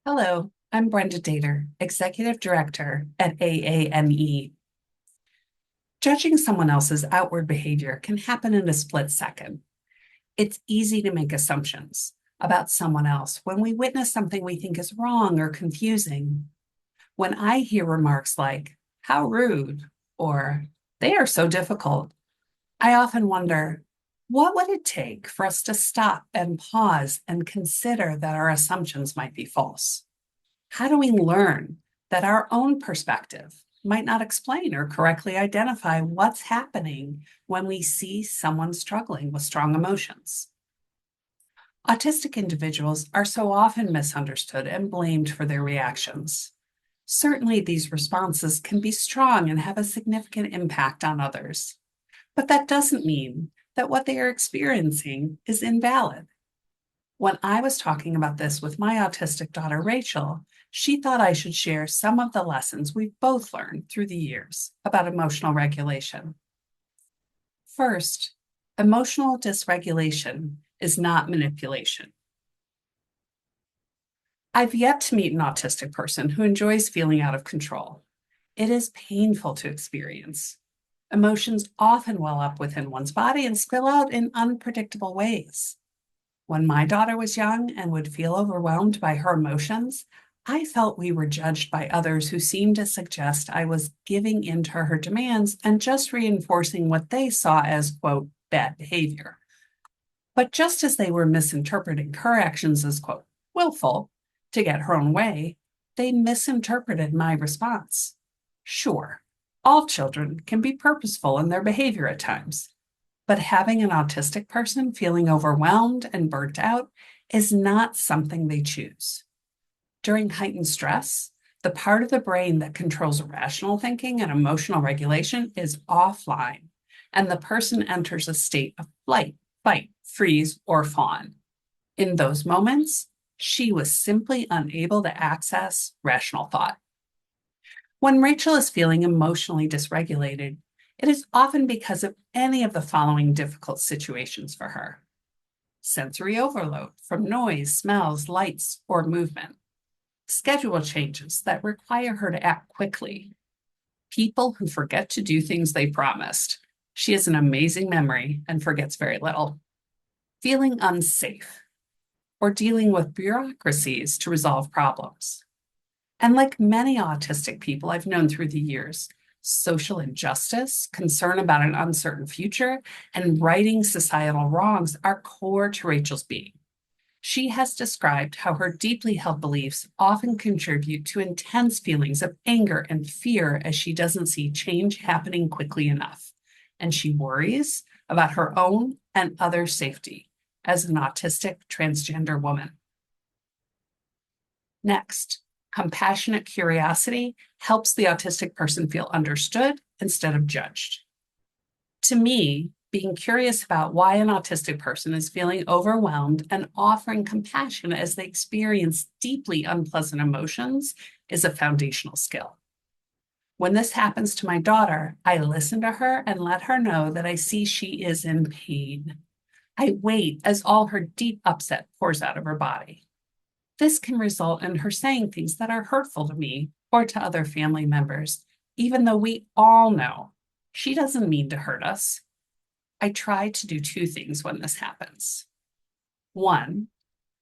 Hello, I'm Brenda Dater, Executive Director at AAME. Judging someone else's outward behavior can happen in a split second. It's easy to make assumptions about someone else when we witness something we think is wrong or confusing. When I hear remarks like, "How rude," or "They are so difficult," I often wonder, what would it take for us to stop and pause and consider that our assumptions might be false? How do we learn that our own perspective might not explain or correctly identify what's happening when we see someone struggling with strong emotions? Autistic individuals are so often misunderstood and blamed for their reactions. Certainly, these responses can be strong and have a significant impact on others, but that doesn't mean that what they are experiencing is invalid. When I was talking about this with my autistic daughter, Rachel, she thought I should share some of the lessons we've both learned through the years about emotional regulation. First, emotional dysregulation is not manipulation. I've yet to meet an autistic person who enjoys feeling out of control. It is painful to experience. Emotions often well up within one's body and spill out in unpredictable ways. When my daughter was young and would feel overwhelmed by her emotions, I felt we were judged by others who seemed to suggest I was giving in to her demands and just reinforcing what they saw as, quote, bad behavior. But just as they were misinterpreting her actions as, quote, willful to get her own way, they misinterpreted my response. Sure, all children can be purposeful in their behavior at times, but having an autistic person feeling overwhelmed and burnt out is not something they choose. During heightened stress, the part of the brain that controls rational thinking and emotional regulation is offline, and the person enters a state of flight, fight, freeze, or fawn. In those moments, she was simply unable to access rational thought. When Rachel is feeling emotionally dysregulated, it is often because of any of the following difficult situations for her: sensory overload from noise, smells, lights, or movement; schedule changes that require her to act quickly; people who forget to do things they promised. She has an amazing memory and forgets very little; feeling unsafe, or dealing with bureaucracies to resolve problems. And like many autistic people I've known through the years, social injustice, concern about an uncertain future, and righting societal wrongs are core to Rachel's being. She has described how her deeply held beliefs often contribute to intense feelings of anger and fear as she doesn't see change happening quickly enough, and she worries about her own and others' safety as an autistic transgender woman. Next, compassionate curiosity helps the autistic person feel understood instead of judged. To me, being curious about why an autistic person is feeling overwhelmed and offering compassion as they experience deeply unpleasant emotions is a foundational skill. When this happens to my daughter, I listen to her and let her know that I see she is in pain. I wait as all her deep upset pours out of her body. This can result in her saying things that are hurtful to me or to other family members, even though we all know she doesn't mean to hurt us. I try to do two things when this happens. One,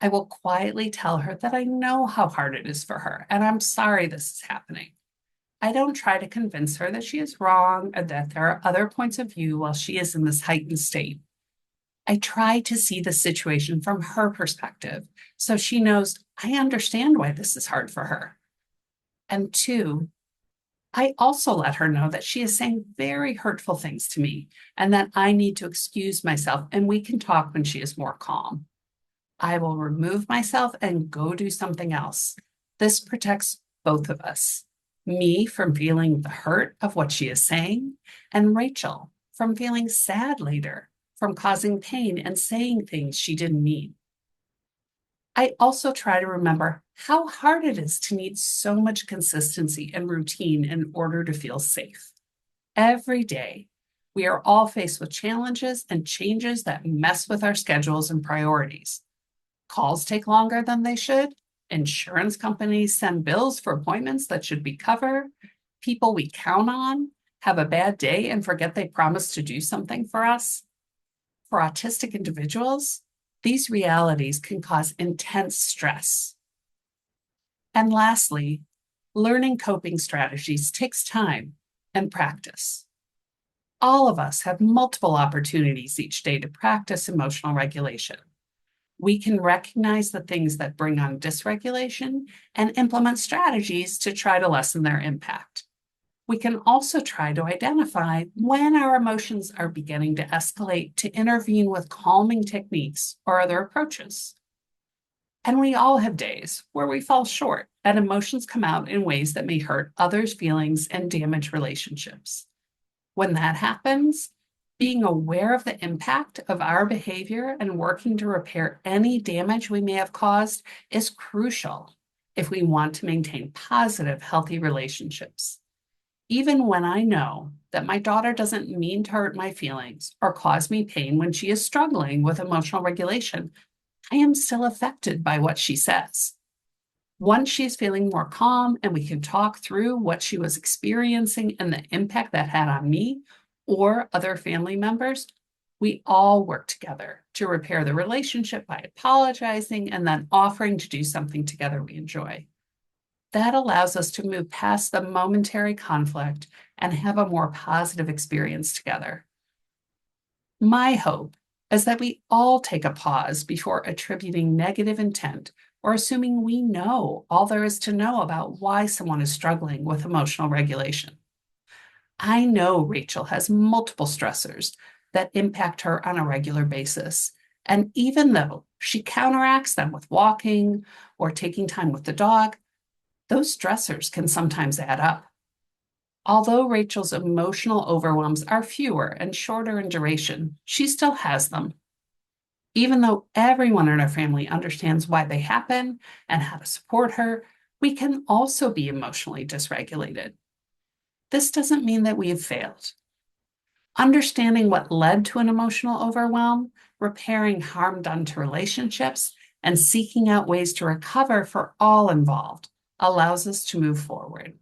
I will quietly tell her that I know how hard it is for her, and I'm sorry this is happening. I don't try to convince her that she is wrong or that there are other points of view while she is in this heightened state. I try to see the situation from her perspective so she knows I understand why this is hard for her. And two, I also let her know that she is saying very hurtful things to me and that I need to excuse myself and we can talk when she is more calm. I will remove myself and go do something else. This protects both of us, me from feeling the hurt of what she is saying, and Rachel from feeling sad later, from causing pain and saying things she didn't mean. I also try to remember how hard it is to need so much consistency and routine in order to feel safe. Every day, we are all faced with challenges and changes that mess with our schedules and priorities. Calls take longer than they should, Insurance companies send bills for appointments that should be covered. People we count on have a bad day and forget they promised to do something for us. For autistic individuals, these realities can cause intense stress. And lastly, learning coping strategies takes time and practice. All of us have multiple opportunities each day to practice emotional regulation. We can recognize the things that bring on dysregulation and implement strategies to try to lessen their impact. We can also try to identify when our emotions are beginning to escalate to intervene with calming techniques or other approaches. And we all have days where we fall short and emotions come out in ways that may hurt others' feelings and damage relationships. When that happens, being aware of the impact of our behavior and working to repair any damage we may have caused is crucial if we want to maintain positive, healthy relationships. Even when I know that my daughter doesn't mean to hurt my feelings or cause me pain when she is struggling with emotional regulation, I am still affected by what she says. Once she's feeling more calm and we can talk through what she was experiencing and the impact that had on me or other family members, we all work together to repair the relationship by apologizing and then offering to do something together we enjoy. That allows us to move past the momentary conflict and have a more positive experience together. My hope is that we all take a pause before attributing negative intent or assuming we know all there is to know about why someone is struggling with emotional regulation. I know Rachel has multiple stressors that impact her on a regular basis. And even though she counteracts them with walking or taking time with the dog, those stressors can sometimes add up. Although Rachel's emotional overwhelms are fewer and shorter in duration, she still has them. Even though everyone in our family understands why they happen and how to support her, we can also be emotionally dysregulated. This doesn't mean that we have failed. Understanding what led to an emotional overwhelm, repairing harm done to relationships, and seeking out ways to recover for all involved allows us to move forward.